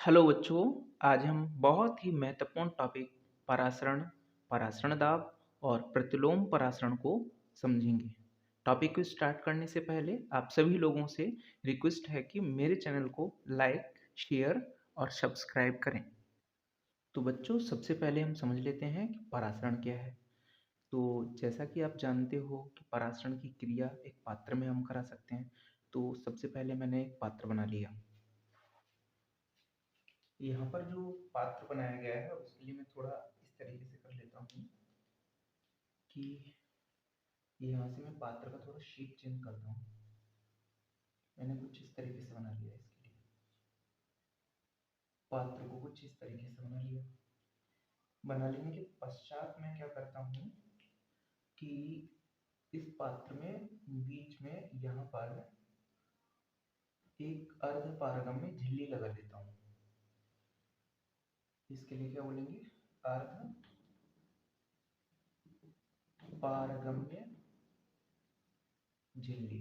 Hello बच्चों, आज हम बहुत ही महत्वपूर्ण टॉपिक परासरण, परासरण दाब और प्रतिलोम परासरण को समझेंगे। टॉपिक को स्टार्ट करने से पहले आप सभी लोगों से रिक्वेस्ट है कि मेरे चैनल को लाइक, शेयर और सब्सक्राइब करें। तो बच्चों, सबसे पहले हम समझ लेते हैं कि परासरण क्या है। तो जैसा कि आप जानते हो कि परासरण की क्रिया एक पात्र में हम करा सकते हैं। तो सबसे पहले मैंने एक पात्र बना लिया। यहाँ पर जो पात्र बनाया गया है उसके लिए मैं थोड़ा इस तरीके से कर लेता हूँ कि यहाँ से मैं पात्र का थोड़ा शेप चेंज करता हूँ। मैंने कुछ इस तरीके से बना लिया। इसके लिए पात्र को कुछ इस तरीके से बना लिया। बना लेने के पश्चात मैं क्या करता हूँ कि इस पात्र में बीच में यहाँ पर एक अर्ध पारगम्य झिल्ली लगा देता हूँ। इसके लिए क्या बोलेंगे? अर्ध पारगम्य झिल्ली।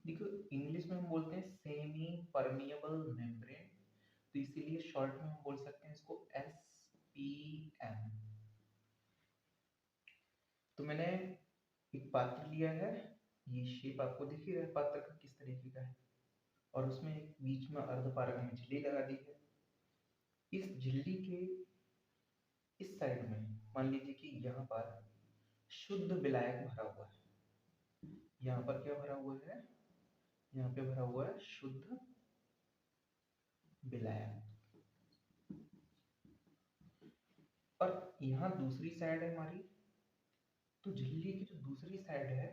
देखो, इंग्लिश में हम बोलते हैं सेमी परमिएबल मेम्ब्रेन, तो इसीलिए शॉर्ट में हम बोल सकते हैं इसको SPM। तो मैंने एक पात्र लिया है, ये शेप आपको दिख ही रहा है पात्र का किस तरीके का है, और उसमें एक बीच में अर्धपारगम्य झिल्ली लगा दी है। इस झिल्ली के इस साइड में मान लीजिए कि यहाँ पर शुद्ध विलायक भरा हुआ है। यहाँ पर क्या भरा हुआ है? यहाँ पे भरा हुआ है शुद्ध विलायक। और यहाँ दूसरी साइड है हमारी, तो झिल्ली की जो दूसरी साइड है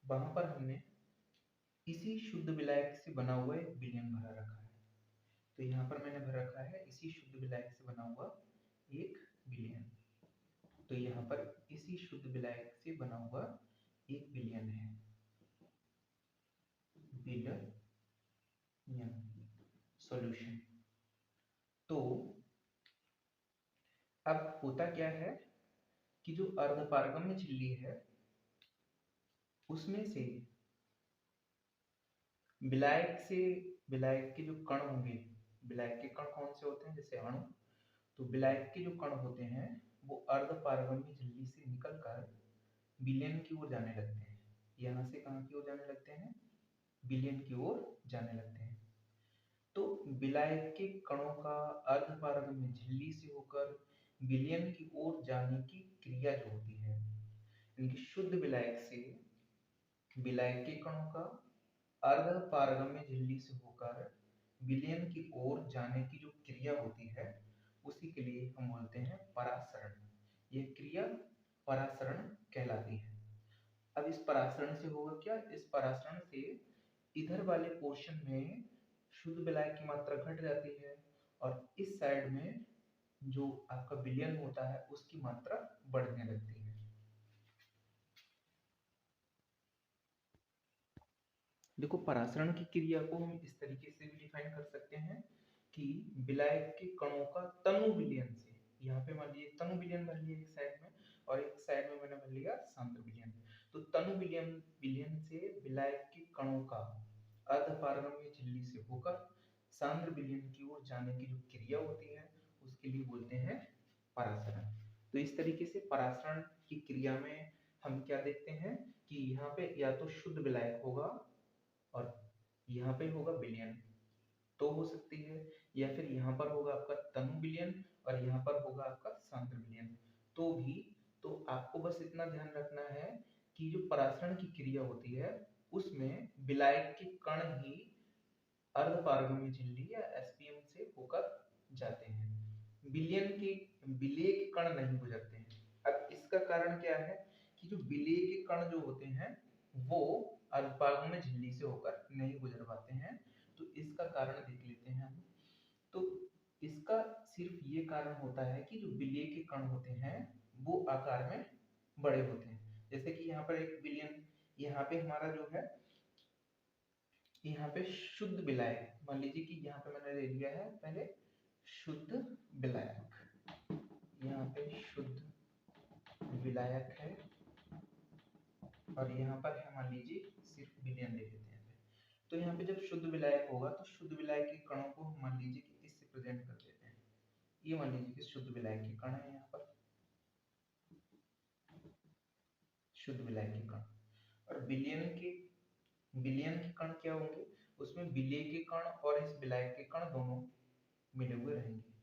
वहां पर हमने इसी शुद्ध विलायक से बना हुआ एक विलयन भरा रखा है। तो यहाँ पर मैंने भर रखा है इसी शुद्ध विलायक से बना हुआ एक विलयन। तो यहाँ पर इसी शुद्ध विलायक से बना हुआ एक विलयन है, विलयन सॉल्यूशन। तो अब होता क्या है कि जो अर्धपारगम्य झिल्ली है उसमें से विलायक के जो कण होंगे, विलायक के कण कौन से होते हैं? जैसे अणु। तो विलायक के जो कण होते हैं वो अर्धपारगम्य झिल्ली से निकलकर विलयन की ओर जाने लगते हैं। यहाँ से कहाँ की ओर जाने लगते हैं? विलयन की ओर जाने लगते हैं। तो विलायक के कणों का अर्धपारगम्य झिल्ली से होकर विलयन की ओर जाने की क्रिया जो होती है, इनकी शुद्ध विलायक से विलायक के कणों का अर्धपारगम्य झिल्ली से होकर विलयन की ओर जाने की जो क्रिया होती है उसी के लिए हम बोलते हैं परासरण। यह क्रिया परासरण कहलाती है। अब इस परासरण से होगा क्या? इस परासरण से इधर वाले पोर्शन में शुद्ध विलायक की मात्रा घट जाती है और इस साइड में जो आपका विलयन होता है उसकी मात्रा बढ़ने लगती है। देखो, परासरण की क्रिया को हम इस तरीके से भी डिफाइन कर सकते हैं कि विलायक के कणों का तनु विलयन से, यहाँ पे मान लीजिए तनु विलयन भर लिया एक साइड में और एक साइड में मैंने भर लिया सांद्र विलयन। तो तनु विलयन विलयन से विलायक के कणों का अर्धपारगम्य झिल्ली से होकर सांद्र विलयन की ओर जाने की जो क्रिया होती है उसके लिए बोलते हैं परासरण। तो इस तरीके से परासरण की क्रिया में हम क्या देखते हैं कि यहाँ पे या तो शुद्ध विलायक होगा और यहाँ पे होगा विलयन, तो हो सकती है, या फिर यहाँ पर होगा आपका तनु विलयन और यहाँ पर होगा आपका सांद्र विलयन, तो भी। तो आपको बस इतना ध्यान रखना है कि जो परासरण की क्रिया होती है उसमें विलायक के कण ही अर्धपारगम्य झिल्ली या SPM से होकर जाते हैं, विलयन के विलेय के कण नहीं गुजरते हैं। अब इसका कारण क्या है कि जो विलेय के कण जो होते हैं वो अर्धपारगम्य झिल्ली से होकर नहीं गुजर पाते हैं। तो इसका कारण देख लेते हैं हम। तो इसका सिर्फ ये कारण होता है कि जो विलेय के कण होते हैं वो आकार में बड़े होते हैं। जैसे कि यहाँ पर एक विलयन, यहाँ पे हमारा जो है, यहाँ पे शुद्ध विलायक, मान लीजिए कि यहाँ पे मैंने ले लिया है पहले शुद्ध विलायक, यहाँ पे शुद्ध विलायक है और यहाँ पर है मान लीजिए सिर्फ विलयन ले लेते हैं। तो यहाँ पे जब शुद्ध विलायक होगा तो शुद्ध विलायक के कणों को हम मान लीजिए कि इससे प्रेजेंट कर देते हैं। ये मान लीजिए कि शुद्ध विलायक के कण है, यहाँ पर शुद्ध विलायक के कण। और विलयन के कण क्या होंगे, उसमें विलेय के कण और इस विलायक के कण दोनों मिले हुए रहेंगे।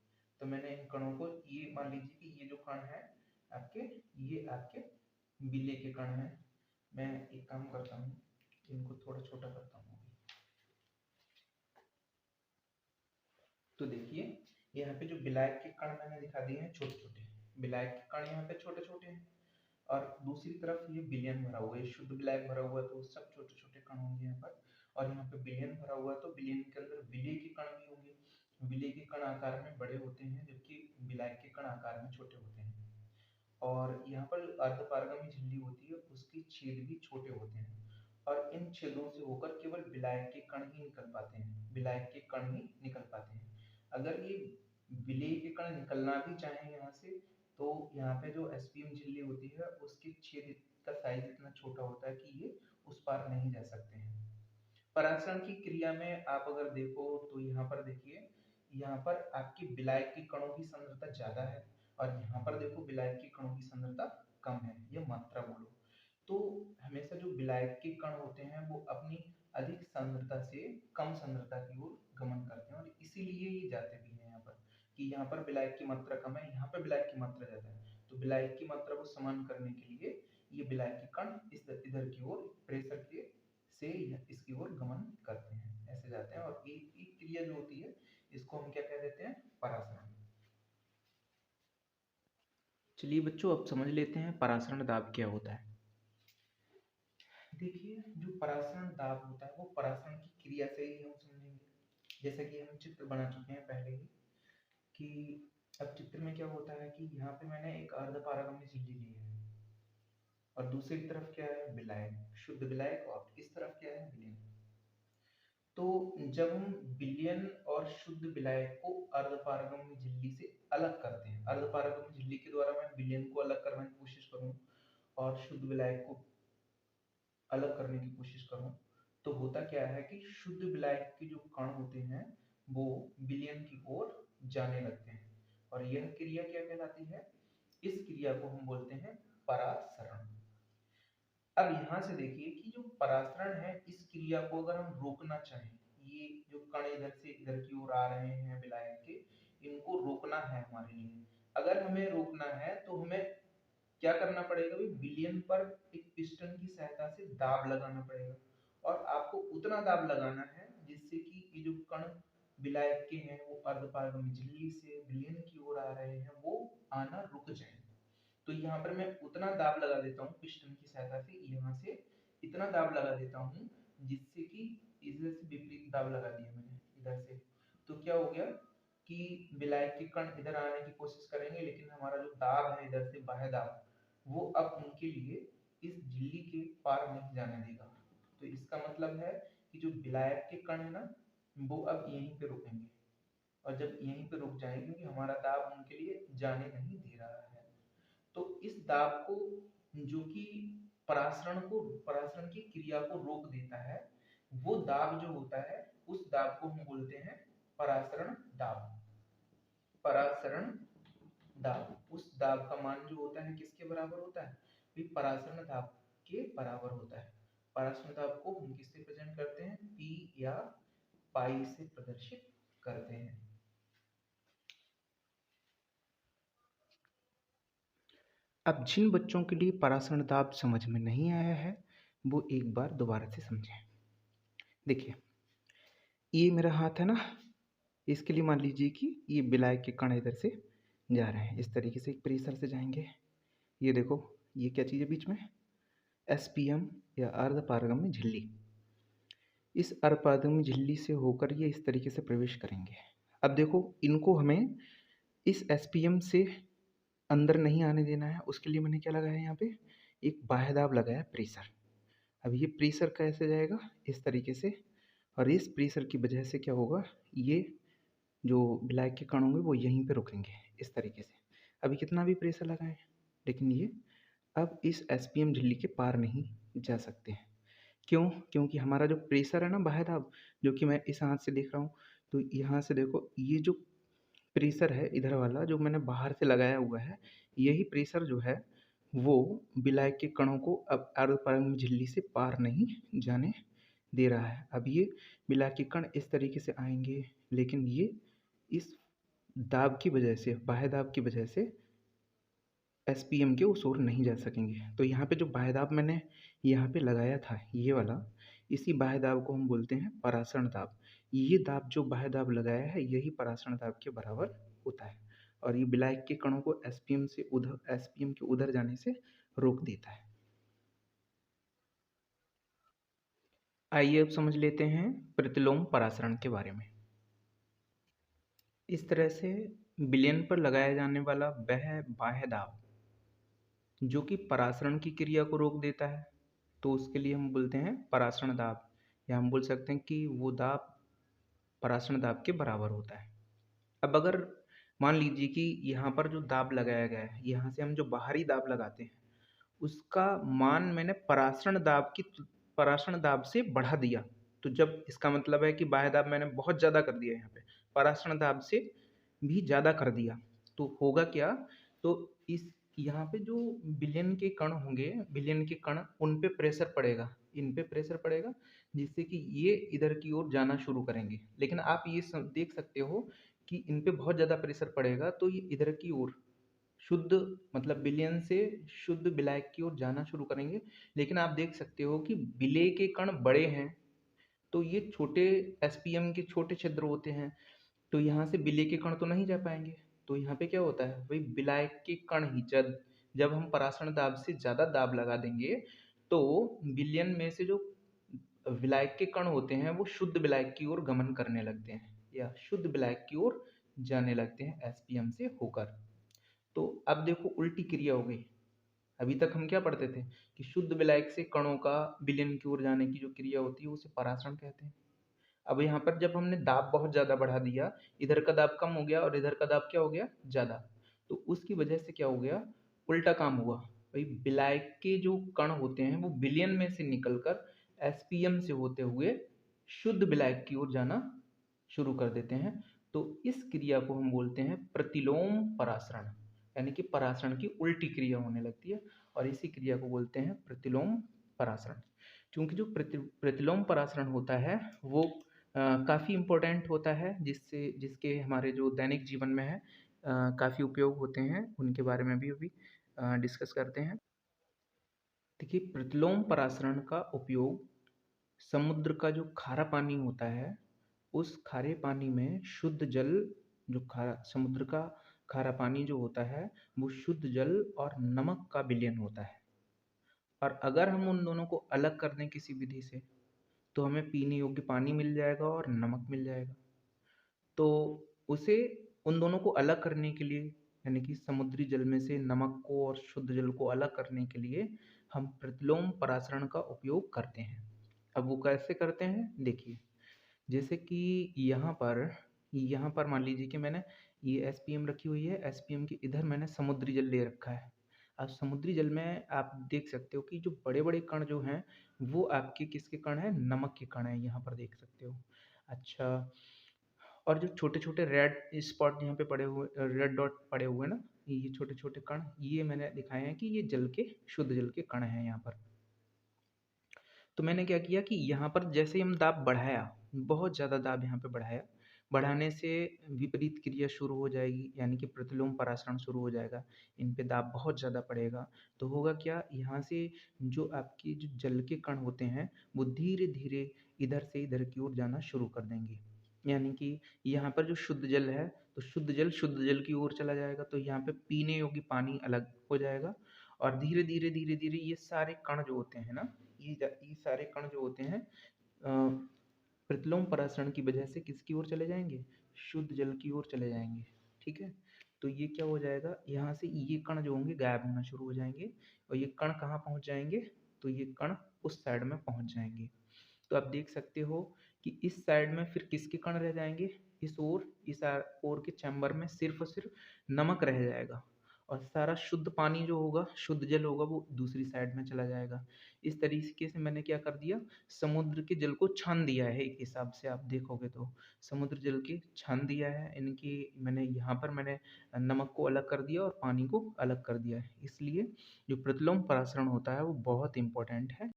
तो मैंने इन कणों को, ये मान लीजिए कि ये जो कण है आपके, ये आपके विलेय के कण है। मैं एक काम करता हूँ, इनको थोड़ा छोटा करता हूँ। तो देखिए यहाँ पे जो विलायक के कण मैंने दिखा दिए हैं छोटे छोटे, विलायक के कण यहाँ पे छोटे छोटे हैं, और दूसरी तरफ ये विलयन भरा हुआ है, शुद्ध विलायक भरा हुआ है तो सब छोटे छोटे कण होंगे यहाँ पर। और यहाँ पे विलयन भरा हुआ है तो विलयन के अंदर विलेय के कण भी होंगे। विलेय के कण आकार में बड़े होते हैं जबकि विलायक के कण आकार में छोटे होते हैं। और यहाँ पर अर्धपारगमी झिल्ली होती है उसके छेद भी छोटे होते हैं, और इन छेदों से होकर केवल विलायक के कण ही निकल पाते हैं, विलायक के कण ही निकल पाते हैं। अगर ये विलेय के कण निकलना भी चाहे यहाँ से, तो यहाँ पे जो एसपीएम झिल्ली होती है उसके छेद का साइज इतना छोटा होता है कि ये उस पार नहीं जा सकते हैं। परासरण की क्रिया में आप अगर देखो तो यहाँ पर देखिए, यहाँ पर आपकी विलायक के कणों की सांद्रता ज्यादा है, और यहाँ पर देखो विलायक के कणों की सांद्रता कम है, ये मात्रा बोलो। तो हमेशा जो विलायक के कण होते हैं वो अपनी अधिक सांद्रता से कम सांद्रता की ओर गमन करते हैं, और इसीलिए ये जाते भी हैं यहाँ पर, कि यहाँ पर विलायक की मात्रा कम है, यहाँ पर विलायक की मात्रा ज्यादा है। तो विलायक की मात्रा को समान करने के लिए ये विलायक के कण इस इधर की ओर प्रेशर के से इसकी ओर गमन करते हैं, ऐसे जाते हैं। और एक क्रिया जो होती है इसको हम क्या कह देते हैं, परासरण। चलिए बच्चों अब समझ लेते हैं परासरण दाब क्या होता है। देखिए जो परासरण दाब होता है वो परासरण की क्रिया से ही हम समझेंगे, जैसा कि हम चित्र बना चुके हैं पहले ही, कि अब चित्र में क्या होता है कि यहाँ पे मैंने एक अर्धपारगम्य झिल्ली ली है, और दूसरी तरफ क्या है, विलायक, शुद्ध विलायक, और इस तरफ क्या है, विलयन। तो जब हम विलयन और शुद्ध विलायक को अर्धपारगम्य झिल्ली से अलग करते हैं, अर्धपारगम्य झिल्ली के द्वारा मैं विलयन को अलग करने की कोशिश करूं और शुद्ध विलायक को अलग करने की कोशिश करूं, तो होता क्या है कि शुद्ध विलायक के जो कण होते हैं वो विलयन की ओर जाने लगते हैं, और यह क्रिया क्या कहलाती है, इस क्रिया को हम बोलते हैं परासरण। अब यहाँ से देखिए कि जो परासरण है इस क्रिया को अगर हम रोकना चाहें, ये जो कण इधर से इधर की ओर आ रहे हैं विलायक के, इनको रोकना है हमारे लिए। अगर हमें रोकना है तो हमें क्या करना पड़ेगा, विलयन पर एक पिस्टन की सहायता से दाब लगाना पड़ेगा, और आपको उतना दाब लगाना है जिससे कि ये जो कण विलायक के हैं वो अर्धपारगम्य झिल्ली से विलयन की ओर आ रहे हैं वो आना रुक जाए। तो यहाँ पर मैं उतना दाब लगा देता हूँ पिस्टन की सहायता से, यहाँ से इतना दाब लगा देता हूँ जिससे कि इधर से विपरीत दाब लगा दिया मैंने इधर से, तो क्या हो गया कि विलायक के कण इधर आने की कोशिश करेंगे, लेकिन हमारा जो दाब है इधर से बाह्य दाब वो अब उनके लिए इस झिल्ली के पार नहीं जाने देगा। तो इसका मतलब है कि जो विलायक के कण है ना वो अब यहीं पे रुकेंगे, और जब यहीं पे रुक जाएंगे क्योंकि हमारा दाब उनके लिए जाने नहीं दे रहा है, तो इस दाब को, जो कि परासरण की क्रिया को रोक देता है, वो दाब जो होता है उस दाब को हम बोलते हैं परासरण दाब। परासरण दाब, उस दाब का मान जो होता है किसके बराबर होता है, भी परासरण दाब के बराबर होता है। परासरण दाब को हम किससे प्रेजेंट करते हैं, पी या पाई से प्रदर्शित करते हैं। अब जिन बच्चों के लिए परासरण दाब समझ में नहीं आया है वो एक बार दोबारा से समझें। देखिए ये मेरा हाथ है ना, इसके लिए मान लीजिए कि ये विलायक के कण इधर से जा रहे हैं, इस तरीके से एक प्रेशर से जाएंगे। ये देखो ये क्या चीज़ है बीच में, एसपीएम या अर्धपारगम्य झिल्ली। इस अर्धपारगम्य झिल्ली से होकर ये इस तरीके से प्रवेश करेंगे। अब देखो इनको हमें इस एसपीएम से अंदर नहीं आने देना है, उसके लिए मैंने क्या लगाया है यहाँ पे, एक बाह्य दाब लगाया, प्रेशर। अब ये प्रेशर कैसे जाएगा, इस तरीके से, और इस प्रेशर की वजह से क्या होगा, ये जो विलायक के कण होंगे वो यहीं पे रुकेंगे इस तरीके से। अभी कितना भी प्रेशर लगाएं लेकिन ये अब इस एसपीएम झिल्ली के पार नहीं जा सकते हैं। क्यों? क्योंकि हमारा जो प्रेशर है ना बाह्य दाब, जो कि मैं इस हाथ से देख रहा हूँ, तो यहाँ से देखो ये जो प्रेशर है इधर वाला जो मैंने बाहर से लगाया हुआ है, यही प्रेशर जो है वो विलायक के कणों को अब अर्धपराग झिल्ली से पार नहीं जाने दे रहा है। अब ये विलायक के कण इस तरीके से आएंगे, लेकिन ये इस दाब की वजह से, बाह्य दाब की वजह से एसपीएम के उस ओर नहीं जा सकेंगे। तो यहाँ पे जो बाह्य दाब मैंने यहाँ पे लगाया था ये वाला, इसी बाह्य दाब को हम बोलते हैं परासरण दाब। ये दाब जो बाह्य दाब लगाया है यही परासरण दाब के बराबर होता है, और ये विलायक के कणों को एसपीएम के उधर जाने से रोक देता है। आइए अब समझ लेते हैं प्रतिलोम परासरण के बारे में। इस तरह से विलयन पर लगाया जाने वाला वह बाह्य दाब जो कि परासरण की क्रिया को रोक देता है, तो उसके लिए हम बोलते हैं परासरण दाब, या हम बोल सकते हैं कि वो दाब परासरण दाब के बराबर होता है। अब अगर मान लीजिए कि यहाँ पर जो दाब लगाया गया है, यहाँ से हम जो बाहरी दाब लगाते हैं उसका मान मैंने परासरण दाब से बढ़ा दिया, तो जब इसका मतलब है कि बाह्य दाब मैंने बहुत ज़्यादा कर दिया, यहाँ पे परासरण दाब से भी ज़्यादा कर दिया, तो होगा क्या? तो इस यहाँ पे जो विलयन के कण होंगे, विलयन के कण, उन पे प्रेशर पड़ेगा, इन पे प्रेशर पड़ेगा, जिससे कि ये इधर की ओर जाना शुरू करेंगे। लेकिन आप ये देख सकते हो कि इन पे बहुत ज़्यादा प्रेशर पड़ेगा तो ये इधर की ओर शुद्ध, मतलब विलयन से शुद्ध विलायक की ओर जाना शुरू करेंगे। लेकिन आप देख सकते हो कि विलेय के कण बड़े हैं, तो ये छोटे एसपीएम के छोटे छिद्र होते हैं, तो यहाँ से विलेय के कण तो नहीं जा पाएंगे। तो यहाँ पे क्या होता है भाई, विलायक के कण ही जब जब हम परासरण दाब से ज़्यादा दाब लगा देंगे तो विलयन में से जो विलायक के कण होते हैं वो शुद्ध विलायक की ओर गमन करने लगते हैं, या शुद्ध विलायक की ओर जाने लगते हैं एसपीएम से होकर। तो अब देखो उल्टी क्रिया हो गई। अभी तक हम क्या पढ़ते थे कि शुद्ध विलायक से कणों का विलयन की ओर जाने की जो क्रिया होती है उसे परासरण कहते हैं। अब यहाँ पर जब हमने दाब बहुत ज़्यादा बढ़ा दिया, इधर का दाब कम हो गया और इधर का दाब क्या हो गया, ज़्यादा, तो उसकी वजह से क्या हो गया, उल्टा काम हुआ। भाई विलायक के जो कण होते हैं वो विलयन में से निकलकर एसपीएम से होते हुए शुद्ध विलायक की ओर जाना शुरू कर देते हैं। तो इस क्रिया को हम बोलते हैं प्रतिलोम परासरण, यानी कि परासरण की उल्टी क्रिया होने लगती है, और इसी क्रिया को बोलते हैं प्रतिलोम परासरण। क्योंकि जो प्रतिलोम परासरण होता है वो काफ़ी इम्पोर्टेंट होता है, जिसके हमारे जो दैनिक जीवन में है काफ़ी उपयोग होते हैं, उनके बारे में भी अभी डिस्कस करते हैं। देखिए, प्रतिलोम परासरण का उपयोग समुद्र का जो खारा पानी होता है उस खारे पानी में शुद्ध जल, जो खारा समुद्र का खारा पानी जो होता है वो शुद्ध जल और नमक का विलयन होता है, और अगर हम उन दोनों को अलग कर दें किसी विधि से तो हमें पीने योग्य पानी मिल जाएगा और नमक मिल जाएगा। तो उसे, उन दोनों को अलग करने के लिए, यानी कि समुद्री जल में से नमक को और शुद्ध जल को अलग करने के लिए हम प्रतिलोम परासरण का उपयोग करते हैं। अब वो कैसे करते हैं देखिए, जैसे कि यहाँ पर मान लीजिए कि मैंने ये एसपीएम रखी हुई है, एसपीएम के इधर मैंने समुद्री जल ले रखा है। अब समुद्री जल में आप देख सकते हो कि जो बड़े बड़े कण जो हैं वो आपके किसके कण हैं, नमक के कण हैं, यहाँ पर देख सकते हो। अच्छा, और जो छोटे छोटे रेड स्पॉट यहाँ पे पड़े हुए, रेड डॉट पड़े हुए ना, ये छोटे छोटे कण, ये मैंने दिखाए हैं कि ये जल के, शुद्ध जल के कण हैं यहाँ पर। तो मैंने क्या किया कि यहाँ पर जैसे ही हम दाब बढ़ाया, बहुत ज़्यादा दाब यहाँ पे बढ़ाया, बढ़ाने से विपरीत क्रिया शुरू हो जाएगी, यानी कि प्रतिलोम परासरण शुरू हो जाएगा। इन पे दाब बहुत ज़्यादा पड़ेगा, तो होगा क्या, यहाँ से जो आपकी जो जल के कण होते हैं वो धीरे धीरे इधर से इधर की ओर जाना शुरू कर देंगे। यानी कि यहाँ पर जो शुद्ध जल है तो शुद्ध जल की ओर चला जाएगा, तो यहाँ पे पीने योग्य पानी अलग हो जाएगा, और धीरे धीरे धीरे धीरे ये सारे कण जो होते हैं ना, ये सारे कण जो होते हैं प्रतिलोम परासरण की वजह से किसकी ओर चले जाएंगे, शुद्ध जल की ओर चले जाएंगे। ठीक है, तो ये क्या हो जाएगा, यहाँ से ये कण जो होंगे गायब होना शुरू हो जाएंगे, और ये कण कहाँ पहुँच जाएंगे, तो ये कण उस साइड में पहुँच जाएंगे। तो आप देख सकते हो कि इस साइड में फिर किसके कण रह जाएंगे, इस ओर के चैम्बर में सिर्फ और सिर्फ नमक रह जाएगा, और सारा शुद्ध पानी जो होगा, शुद्ध जल होगा, वो दूसरी साइड में चला जाएगा। इस तरीके से मैंने क्या कर दिया, समुद्र के जल को छान दिया है। एक हिसाब से आप देखोगे तो समुद्र जल के छान दिया है। इनकी मैंने यहाँ पर मैंने नमक को अलग कर दिया और पानी को अलग कर दिया है। इसलिए जो प्रतिलोम परासरण होता है वो बहुत इंपॉर्टेंट है।